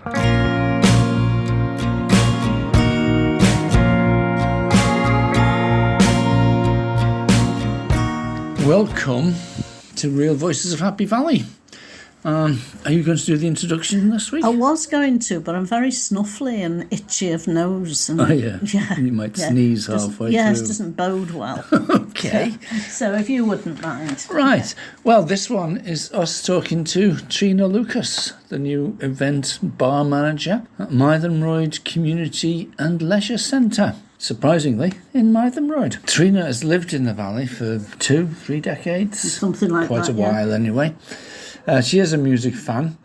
Welcome to Real Voices of Happy Valley. Are you going to do the introduction this week? I was going to, but I'm very snuffly and itchy of nose. And, You might sneeze halfway through. Yes, doesn't bode well. Okay. So if you wouldn't mind. Right. Well, this one is us talking to Trina Lucas, the new event bar manager at Mytholmroyd Community and Leisure Centre. Surprisingly, in Mytholmroyd. Trina has lived in the valley for 2-3 decades. Something like Quite that, a while anyway. She is a music fan,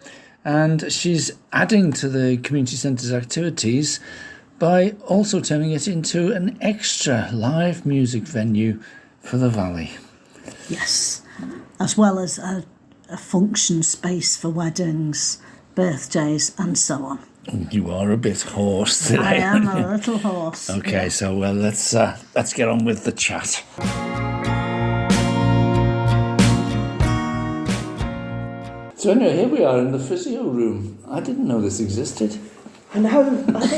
and she's adding to the community centre's activities by also turning it into an extra live music venue for the valley. Yes, as well as a function space for weddings, birthdays and so on. You are a bit hoarse today. I am a little hoarse. Okay, yeah. so let's get on with the chat. So anyway, here we are in the physio room. I didn't know this existed. I know. I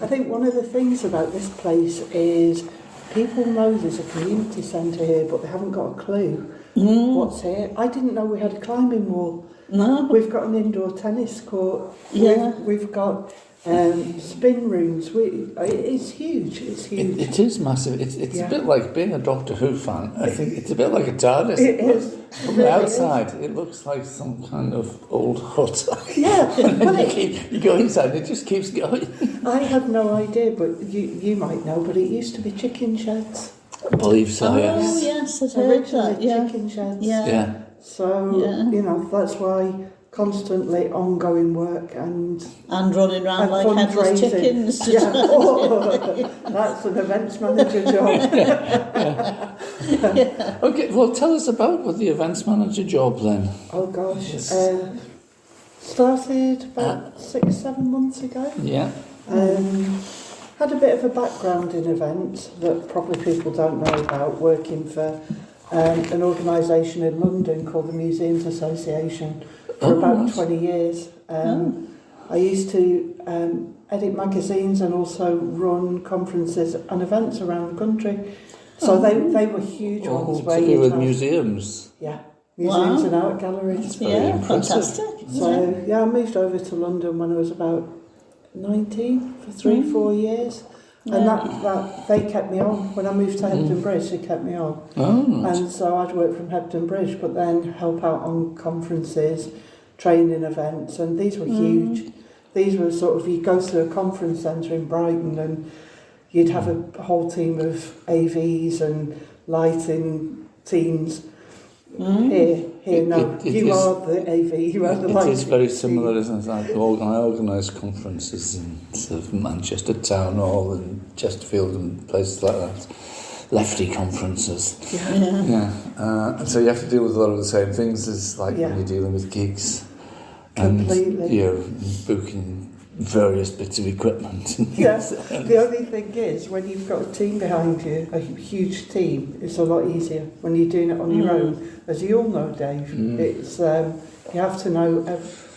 think one of the things about this place is people know there's a community centre here, but they haven't got a clue what's here. I didn't know we had a climbing wall. No. We've got an indoor tennis court. Yeah. We've got spin rooms. It's huge. It's huge. It is massive. It's a bit like being a Doctor Who fan. I think it's a bit like a TARDIS. It is. From the outside, it looks like some kind of old hut. Yeah. And then you go inside and it just keeps going. I had no idea, but you might know, but it used to be chicken sheds. I believe so, yes. Oh, yes, I've heard that. Yeah. Chicken sheds. Yeah. So, that's why constantly ongoing work and running around like headless chickens. That's an events manager job. Okay, well, tell us about what the events manager job then. Oh gosh, started about 6-7 months ago. Yeah. Had a bit of a background in events that probably people don't know about, working for an organisation in London called the Museums Association for about 20 years. I used to edit magazines and also run conferences and events around the country. So they were huge ones. To do with museums? Yeah, museums and art galleries. Very impressive. Fantastic. So, I moved over to London when I was about 19 for 3-4 years. And that they kept me on. When I moved to Hebden Bridge, they kept me on. Oh, and so I'd work from Hebden Bridge, but then help out on conferences, training events, and these were huge. These were sort of, you go to a conference centre in Brighton and you'd have a whole team of AVs and lighting teams. Here, no, you are the AV, you are the lighting. It is very similar, isn't it? I organise conferences in sort of Manchester Town Hall and Chesterfield and places like that. Lefty conferences. And so you have to deal with a lot of the same things as like when you're dealing with gigs. Completely. And you're booking various bits of equipment. Yes. The only thing is, when you've got a team behind you, a huge team, it's a lot easier. When you're doing it on your own, as you all know, Dave, it's you have to know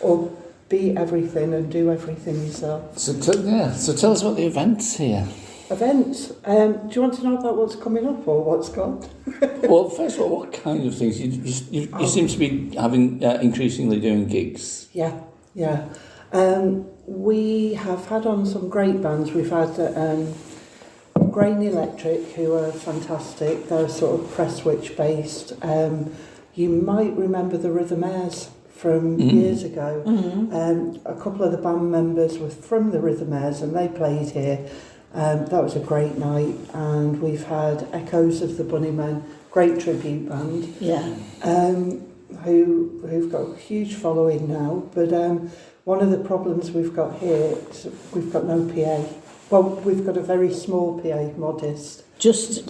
or be everything and do everything yourself. So tell us about the events here. Events. Do you want to know about what's coming up or what's gone? Well, first of all, what kind of things? You seem to be having increasingly doing gigs. Yeah. We have had on some great bands. We've had Grain Electric, who are fantastic. They're sort of press switch based. You might remember the Rhythmaires from years ago. A couple of the band members were from the Rhythmaires and they played here. That was a great night. And we've had Echoes of the Bunnymen, great tribute band. Yeah. Who've got a huge following now. But one of the problems we've got here is we've got no PA. Well, we've got a very small PA, modest. Just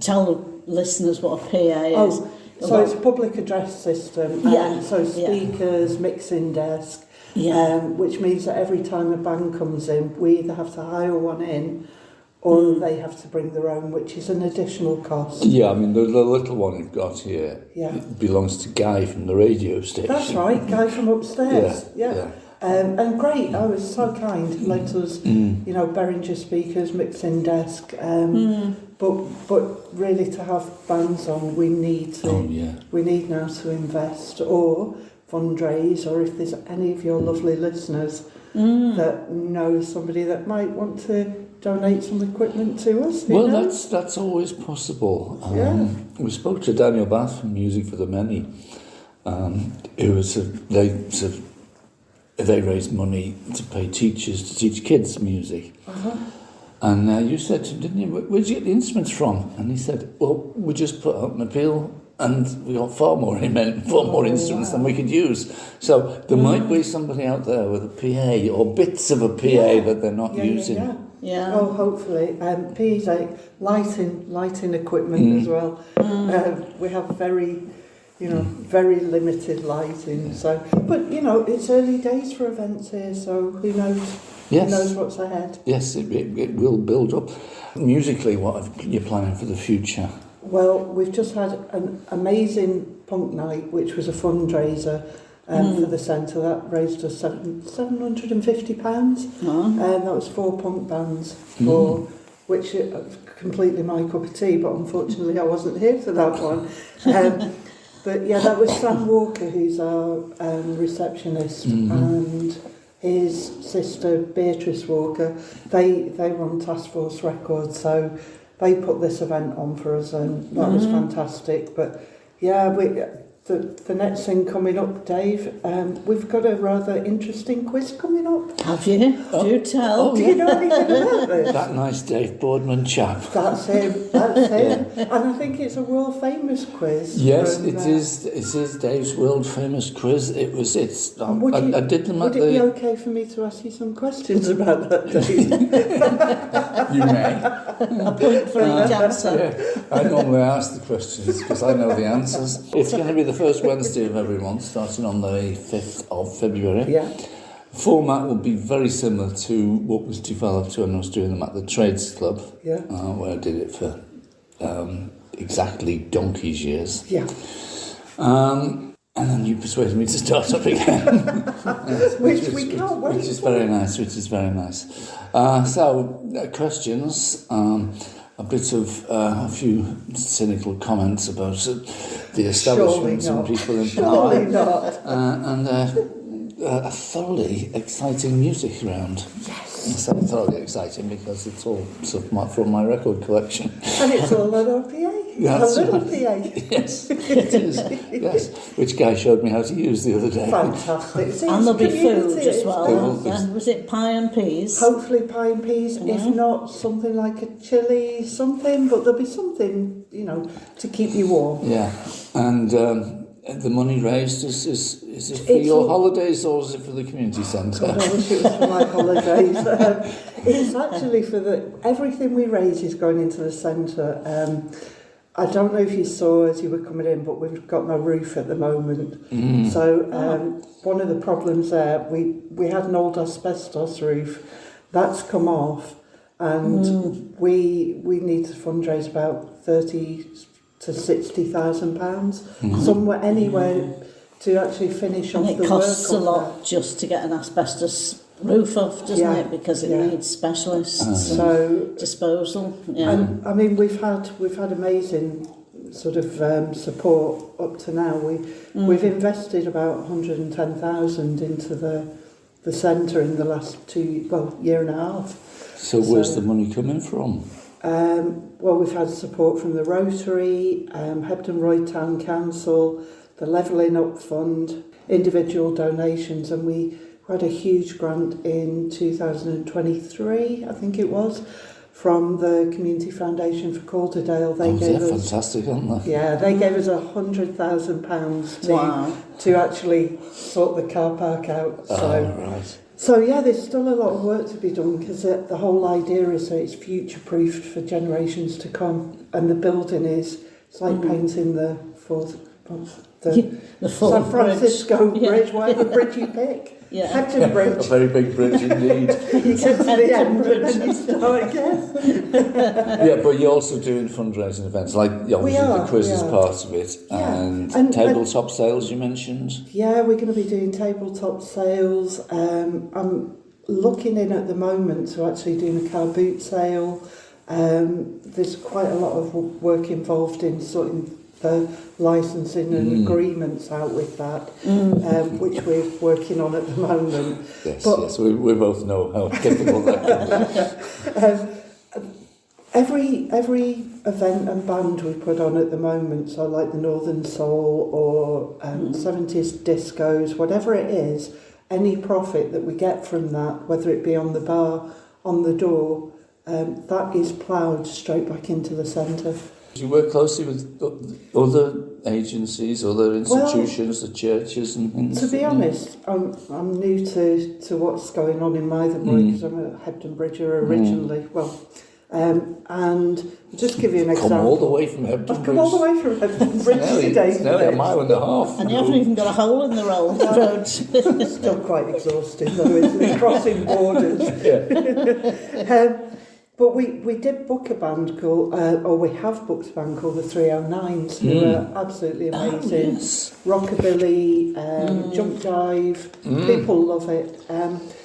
tell listeners what a PA is. So it's a public address system. So speakers, mixing desk, which means that every time a band comes in, we either have to hire one in or they have to bring their own, which is an additional cost. Yeah, I mean, the little one you've got here it belongs to Guy from the radio station. That's right, Guy from upstairs. Yeah. And great, I was so kind. Lent us, Behringer speakers, mixing desk. But really, to have bands on, we need to. We need now to invest or fundraise, or if there's any of your lovely listeners that know somebody that might want to donate some equipment to us. Well, that's always possible. We spoke to Daniel Bath from Music for the Many. They raised money to pay teachers to teach kids music. And you said to him, didn't you, where'd you get the instruments from? And he said, well, we just put out an appeal and we got far more instruments than we could use. So there might be somebody out there with a PA or bits of a PA that they're not using. Yeah. Oh, hopefully. PA's like lighting equipment as well. We have very limited lighting. So, but it's early days for events here. So who knows? Yes. Who knows what's ahead? Yes, it will build up. Musically, what are you planning for the future? Well, we've just had an amazing punk night, which was a fundraiser for the centre. That raised us £750. And that was 4 punk bands, which is completely my cup of tea, but unfortunately I wasn't here for that one. But yeah, that was Sam Walker, who's our receptionist, and his sister Beatrice Walker. They run Task Force Records, so they put this event on for us, and that was fantastic. But yeah, the next thing coming up, Dave, we've got a rather interesting quiz coming up. Have you? Do tell. Do you know anything about this? That nice Dave Boardman chap. That's him. And I think it's a world famous quiz. Yes, it is. It is Dave's world famous quiz. I did them at the... Would it be okay for me to ask you some questions about that, Dave? You may. A point for each answer. Yeah, I normally ask the questions because I know the answers. It's going to be the first Wednesday of every month, starting on the 5th of February. Yeah. Format will be very similar to what was developed when I was doing them at the Trades Club, where I did it for exactly donkey's years. Yeah. And then you persuaded me to start up again. which we can't wait. Which is very nice. So, questions. A bit of a few cynical comments about the establishments and people in power. Surely not. And a thoroughly exciting music round. Yes. I say thoroughly exciting because it's all sort of from my record collection. And it's all on our PA. That's a little right. PA. Yes, it is. Yes, which Guy showed me how to use the other day. Fantastic. See, and there'll be food as well. Was it pie and peas? Hopefully pie and peas. If not, something like a chilli, something. But there'll be something, to keep you warm. Yeah, and the money raised is it for your holidays or is it for the community centre? God, I wish it was for my holidays. It's actually for everything we raise is going into the centre. I don't know if you saw as you were coming in, but we've got no roof at the moment. So one of the problems there, we had an old asbestos roof. That's come off, and we need to fundraise about £30,000 to £60,000, anywhere to actually finish off the work. And it costs a lot just to get an asbestos roof off, doesn't it? Because it needs specialists and disposal. Yeah. And I mean, we've had amazing sort of support up to now. We've invested about 110,000 into the centre in the last year and a half. So where's the money coming from? Well, we've had support from the Rotary, Mytholmroyd Town Council, the Levelling Up Fund, individual donations, and we had a huge grant in 2023, I think it was, from the Community Foundation for Calder Valley. They gave us fantastic, aren't they? Yeah, they gave us £100,000 to actually sort the car park out. So yeah, there's still a lot of work to be done because the whole idea is that it's future-proofed for generations to come, and the building it's like painting the San Francisco Bridge, whatever bridge you pick. Yeah. Hepton A Bridge. very big bridge indeed. You get to the end and then you start again. Yeah, but you're also doing fundraising events, like obviously the quiz is part of it, Yeah. and tabletop sales you mentioned. Yeah, we're going to be doing tabletop sales. I'm looking in at the moment to actually doing a car boot sale. There's quite a lot of work involved in sorting the licensing and agreements out with that, which we're working on at the moment. Yes, we both know how difficult that can be. Every event and band we put on at the moment, so like the Northern Soul or 70s discos, whatever it is, any profit that we get from that, whether it be on the bar, on the door, that is ploughed straight back into the centre. Do you work closely with other agencies, other institutions, the churches and things? To be honest, I'm new to what's going on in Mytholmroyd because I'm a Hebden Bridger originally. And I'll just give you an example. Come all the way from Hebden Bridge. I've come all the way from Hebden Bridge today. It's nearly a mile and a half. And you haven't even got a hole in the road. It's still quite exhausting though, isn't it? Crossing borders. Yeah. But we did book a band called, or we have booked a band called the 309s, who are absolutely amazing. Oh, yes. Rockabilly, jump jive, people love it.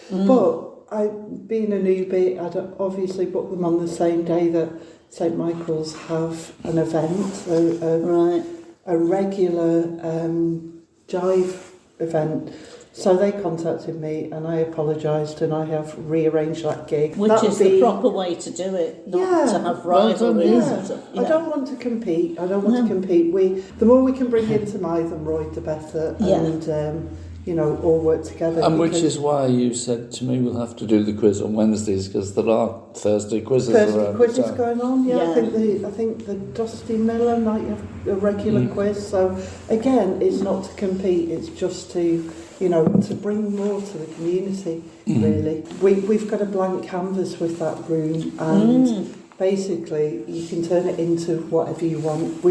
But being a newbie, I'd obviously book them on the same day that St Michael's have an event, a regular jive event. So they contacted me and I apologised and I have rearranged that gig. Which is the proper way to do it, not to have rivalries and stuff. I don't want to compete. The more we can bring into Mytholmroyd, the better. And, all work together. And which is why you said to me we'll have to do the quiz on Wednesdays, because there are Thursday quizzes around. Quizzes going on, I think the Dusty Miller might have a regular quiz. So again, it's not to compete, it's just to bring more to the community, really. We've got a blank canvas with that room, and basically you can turn it into whatever you want.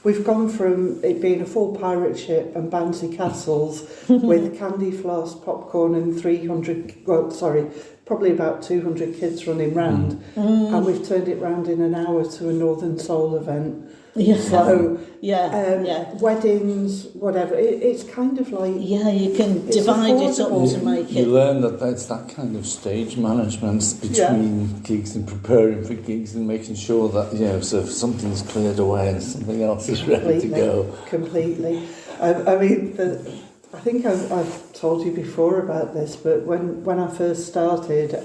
We've gone from it being a full pirate ship and bouncy castles with candy floss, popcorn and probably about 200 kids running round, and we've turned it round in an hour to a Northern Soul event. So, weddings, whatever. It's kind of like... Yeah, you can divide it up to make it... You learn that it's that kind of stage management between gigs and preparing for gigs and making sure that, so if something's cleared away and something else is ready to go. Completely. I think I've told you before about this, but when I first started,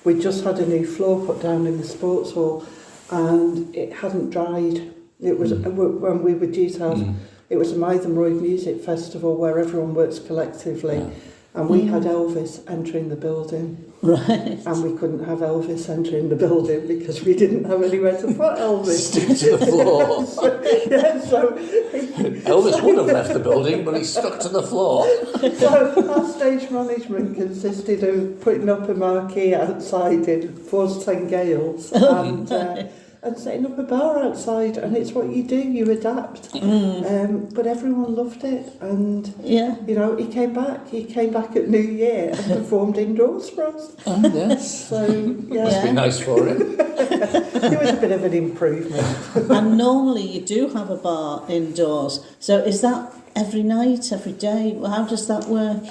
we just had a new floor put down in the sports hall, and it hadn't dried. It was when we were due to have. It was a Mytholmroyd Music Festival where everyone works collectively, and we had Elvis entering the building. Right. And we couldn't have Elvis entering the building because we didn't have anywhere to put Elvis. Stick to the floor. so Elvis would have left the building, but he stuck to the floor. So our stage management consisted of putting up a marquee outside in Forstine Gales and setting up a bar outside, and it's what you do, you adapt. But everyone loved it, and he came back at New Year and performed indoors for us. Yes. So must be nice for him. It was a bit of an improvement. And normally you do have a bar indoors, so is that every night, every day? How does that work?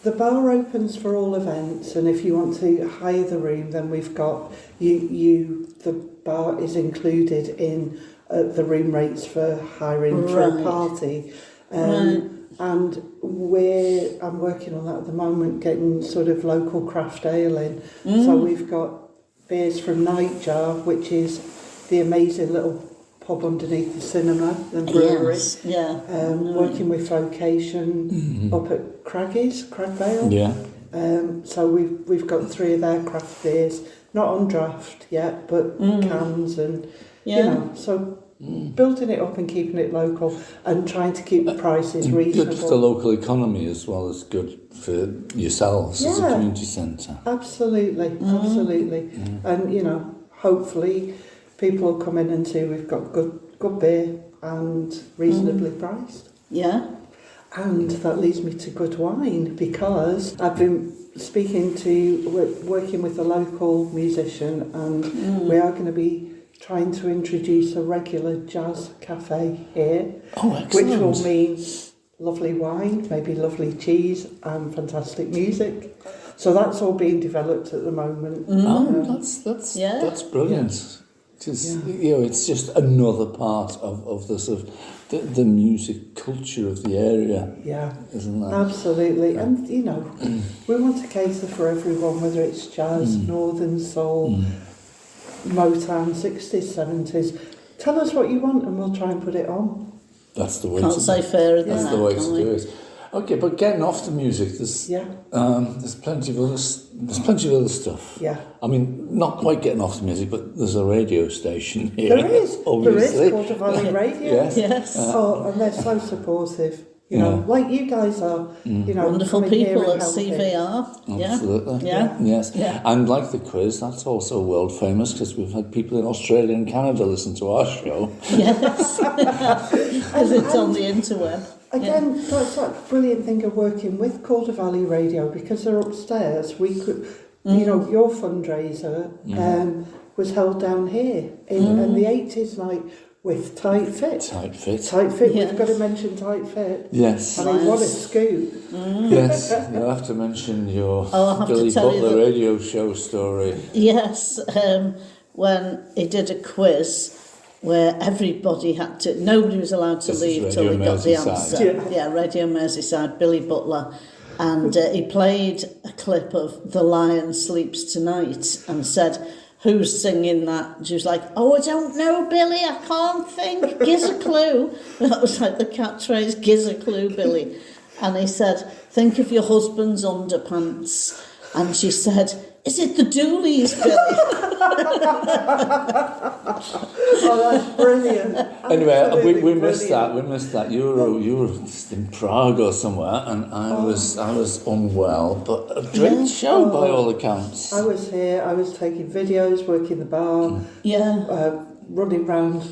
The bar opens for all events, and if you want to hire the room, then we've got the bar is included in the room rates for hiring for a party. And I'm working on that at the moment, getting sort of local craft ale in. So we've got beers from Nightjar, which is the amazing little pub underneath the cinema and brewery. Yes, yeah. Working with Vocation up at Crag Vale. Yeah. So we've got 3 of their craft beers, not on draft yet, but cans and so building it up and keeping it local and trying to keep the prices reasonable. Good for the local economy as well as good for yourselves as a community centre. Absolutely. And hopefully people will come in and see we've got good beer and reasonably priced. Yeah. And that leads me to good wine, because I've been working with a local musician, and we are going to be trying to introduce a regular jazz cafe here. Oh, excellent. Which will mean lovely wine, maybe lovely cheese, and fantastic music. So that's all being developed at the moment. That's brilliant. It's just another part of the sort of the music culture of the area. Yeah, isn't that? Absolutely. And we want to cater for everyone, whether it's jazz, northern soul, Motown, 60s, 70s. Tell us what you want, and we'll try and put it on. That's the way. Can't say fairer than that. That's the way to do it. Okay, but getting off the music, there's plenty of other stuff. Yeah. I mean, not quite getting off the music, but there's a radio station here. There is. Obviously. There is Calder Valley Radio. Yes. And they're so supportive. Like you guys are. Wonderful people at CVR. Absolutely. Yeah. Yes. Yeah. And like the quiz, that's also world famous, because we've had people in Australia and Canada listen to our show. Yes. Because it's on the interweb. Again, that's that brilliant thing of working with Calder Valley Radio, because they're upstairs. We could, your fundraiser was held down here in the 80s night with Tight Fit. Tight Fit. Tight Fit. Yes. We've got to mention Tight Fit. Yes. I mean, what a scoop. Yes, you'll have to mention your I'll have Billy to tell you Butler that- radio show story. Yes, when he did a quiz where nobody was allowed to This is leave till Radio he got the Merseyside. answer. Yeah, Radio Merseyside, Billy Butler. And he played a clip of The Lion Sleeps Tonight and said, "Who's singing that?" And she was like, "Oh, I don't know, Billy, I can't think. Gives a clue." That was like the catchphrase, "Gives a clue, Billy." And he said, "Think of your husband's underpants." And she said, "Is it the Dooleys, Billy?" Oh, that's brilliant. Anyway, we missed Absolutely that. We missed that. You were just in Prague or somewhere, and I was unwell, but a great show by all accounts. I was here. I was taking videos, working the bar, running round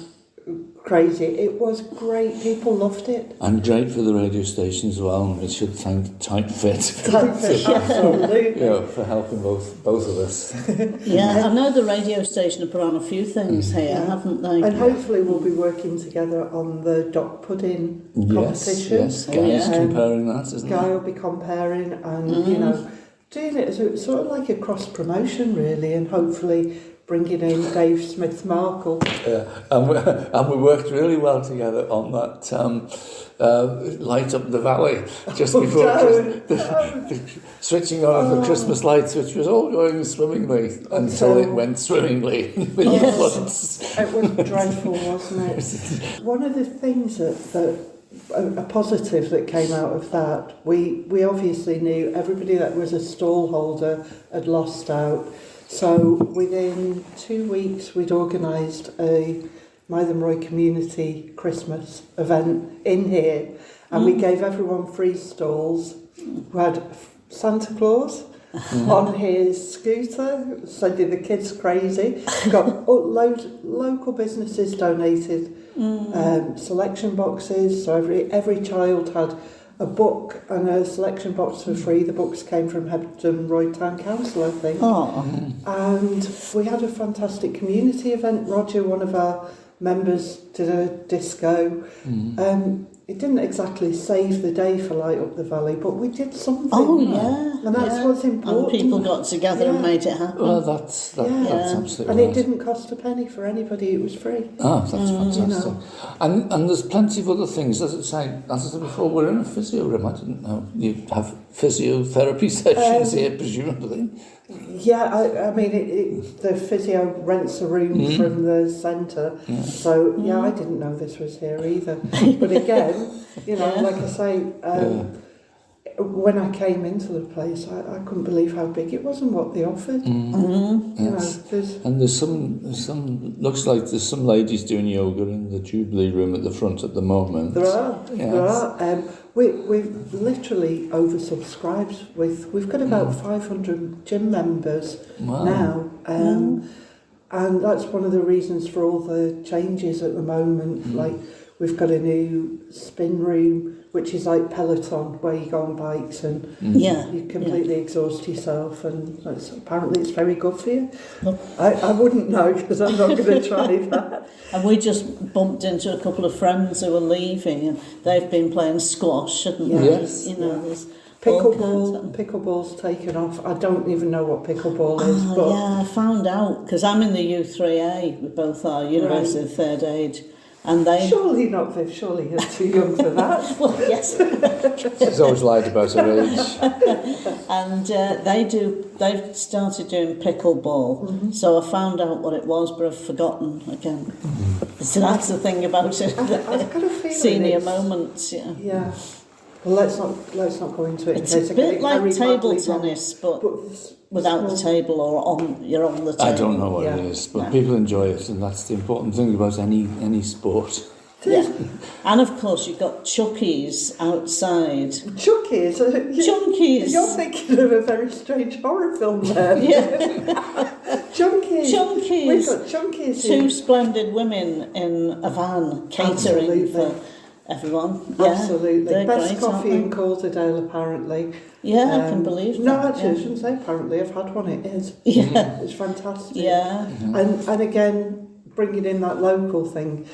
crazy. It was great. People loved it. And great for the radio station as well, and we should thank Tight Fit. Tight Fit, absolutely. For helping both of us. Yeah, I know the radio station have put on a few things here, haven't they? And hopefully we'll be working together on the dock pudding competition. Yes, Guy's comparing that, isn't Guy will be comparing and, doing it as sort of like a cross-promotion, really, and hopefully bringing in Dave Smith-Markle. And we worked really well together on that light up the valley just before the switching on of the Christmas lights, which was all going swimmingly until it went swimmingly with the floods. It was dreadful, wasn't it? One of the things that a positive that came out of that, we obviously knew everybody that was a stall holder had lost out. So within 2 weeks, we'd organised a Mytholmroyd Community Christmas event in here, and we gave everyone free stalls. We had Santa Claus on his scooter, sending the kids crazy. Got local businesses donated selection boxes, so every child had a book and a selection box for free. The books came from Mytholmroyd Town Council, I think. And we had a fantastic community event. Roger, one of our members, did a disco. It didn't exactly save the day for Light Up the Valley, but we did something. Oh, yeah. And that's what's important. And people got together and made it happen. Well, that's absolutely And right. it didn't cost a penny for anybody, it was free. Oh, that's fantastic. And there's plenty of other things. As I said before, we're in a physio room. I didn't know you have physiotherapy sessions here, presumably. Yeah, I mean, the physio rents a room from the centre. Yeah. So, I didn't know this was here either. But again, like I say, when I came into the place, I couldn't believe how big it was and what they offered. Yes. And there's some looks like there's some ladies doing yoga in the Jubilee room at the front at the moment. There are. We've literally oversubscribed. We've got about 500 gym members now. And that's one of the reasons for all the changes at the moment. Like, we've got a new spin room. which is like Peloton, where you go on bikes and you completely exhaust yourself, and apparently it's very good for you. I wouldn't know because I'm not going to try that. And we just bumped into a couple of friends who were leaving, and they've been playing squash, and Yes. there's Pickleball's taken off. I don't even know what pickleball is. But I found out, because I'm in the U3A, we both are, University of Third Age, and they... Surely not, Viv, surely you're too young for that. Well, yes. She's always lied about her age. And they've started doing pickleball, so I found out what it was, but I've forgotten again. So that's the thing about it. I've got a feeling Senior moments, Yeah. Well, let's not go into it. It's a bit like table tennis, but without the table, or you're on the table. I don't know what it is, but people enjoy it, and that's the important thing about any sport. Yeah. And of course you've got chuckies outside. Chuckies? Chunkies. You're thinking of a very strange horror film there. Chunkies. Chunkies. We've got chunkies. Two splendid women in a van catering for everyone. Absolutely. They're Best great, coffee in aren't Calder Valley, apparently. Yeah, I can believe that. No, actually, I shouldn't say apparently. I've had one. It is. Yeah. It's fantastic. Yeah. And again, bringing in that local thing.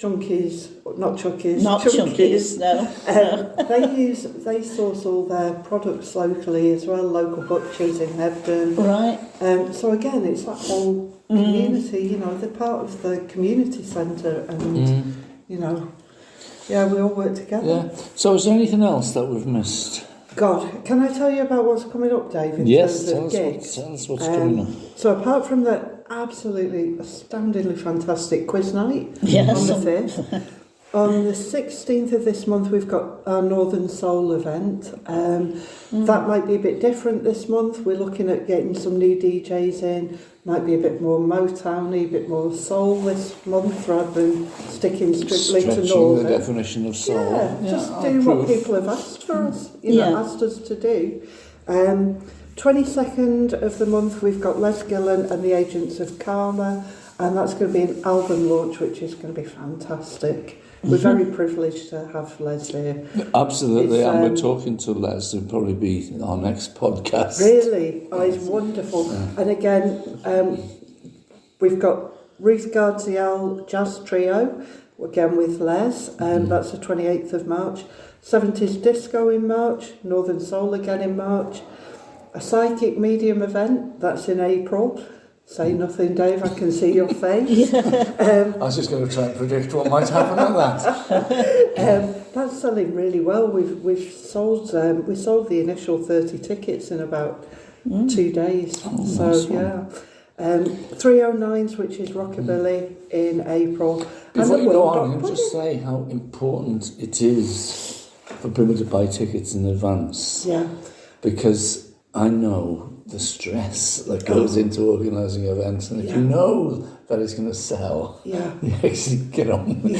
Junkies, not chuckies. Not chunkies, no. They source all their products locally as well, local butchers in Hebden. Right. So again, it's that whole community, they're part of the community centre, and, we all work together. Yeah. So is there anything else that we've missed? God, can I tell you about what's coming up, Dave, in Yes, terms of gigs? tell us what's coming up. So apart from the absolutely astoundingly fantastic quiz night on the 5th, on the 16th of this month we've got our Northern Soul event. That might be a bit different this month. We're looking at getting some new DJs in, might be a bit more Motown-y, a bit more soul this month rather than sticking strictly to Northern. The definition of soul. Yeah, just do what people have asked for us, asked us to do. 22nd of the month we've got Les Gillen and the Agents of Karma, and that's going to be an album launch which is going to be fantastic. We're very privileged to have Les here. Absolutely, and we're talking to Les, who'll probably be our next podcast. Really? Oh, he's wonderful. Yeah. And again, we've got Ruth Gardziel Jazz Trio, again with Les, that's the 28th of March. 70s Disco in March, Northern Soul again in March. A Psychic Medium event, that's in April. Say nothing, Dave, I can see your face. I was just going to try and predict what might happen at that. That's selling really well. We've sold we sold the initial 30 tickets in about 2 days. Oh, so nice yeah. 309s, which is Rockabilly in April. Before you go on, can just say how important it is for people to buy tickets in advance. Yeah. Because I know the stress that goes into organising events, and if you know that it's going to sell, you actually get on with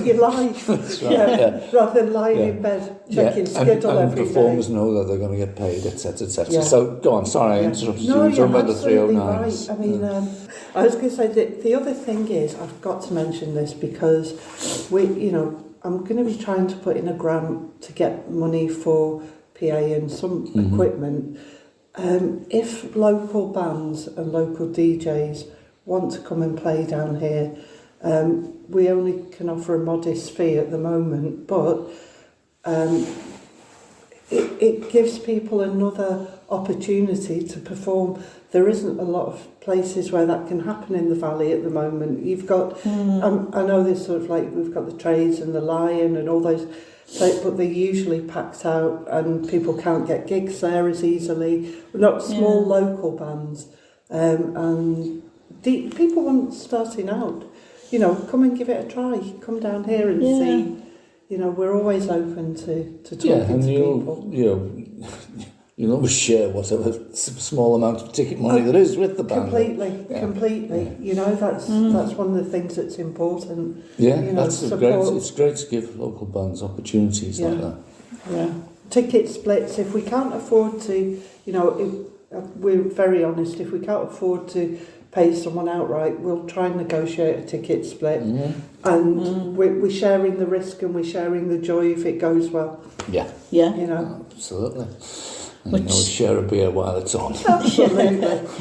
your life. That's right, rather than lying in bed checking schedule and every performers day. know that they're going to get paid, etc., etc. So go on, sorry, I interrupted you. No, You're talking about the 309s. Right. I mean, I was going to say that the other thing is, I've got to mention this because I'm going to be trying to put in a grant to get money for PA and some equipment. If local bands and local DJs want to come and play down here, we only can offer a modest fee at the moment, but it gives people another opportunity to perform. There isn't a lot of places where that can happen in the valley at the moment. You've got, I know there's sort of like, we've got the Trades and the Lion and all those, but they're usually packed out and people can't get gigs there as easily. We're not small local bands. And people want starting out, come and give it a try. Come down here and see. We're always open to talking to people. You'll always share whatever small amount of ticket money there is with the band. Completely. That's one of the things that's important. Yeah, that's great. It's great to give local bands opportunities like that. Yeah. Ticket splits, if we can't afford to, we're very honest, if we can't afford to pay someone outright, we'll try and negotiate a ticket split. And we're sharing the risk and we're sharing the joy if it goes well. Yeah. Yeah. You know. Absolutely. And you know, share a beer while it's on. Absolutely.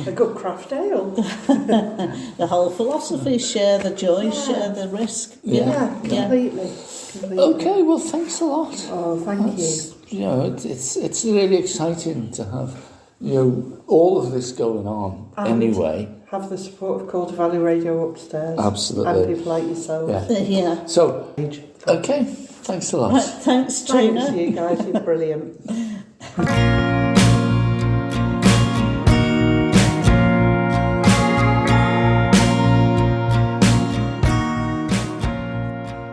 A good craft ale. The whole philosophy, share the joy, share the risk. Yeah, completely. Okay, well, thanks a lot. Oh, thank you. You know, it's really exciting to have, you know, all of this going on anyway. Have the support of Calder Valley Radio upstairs. Absolutely. And people like yourself. Yeah. So, okay, thanks a lot. Right, thanks, Trina. Thanks you guys, you're brilliant.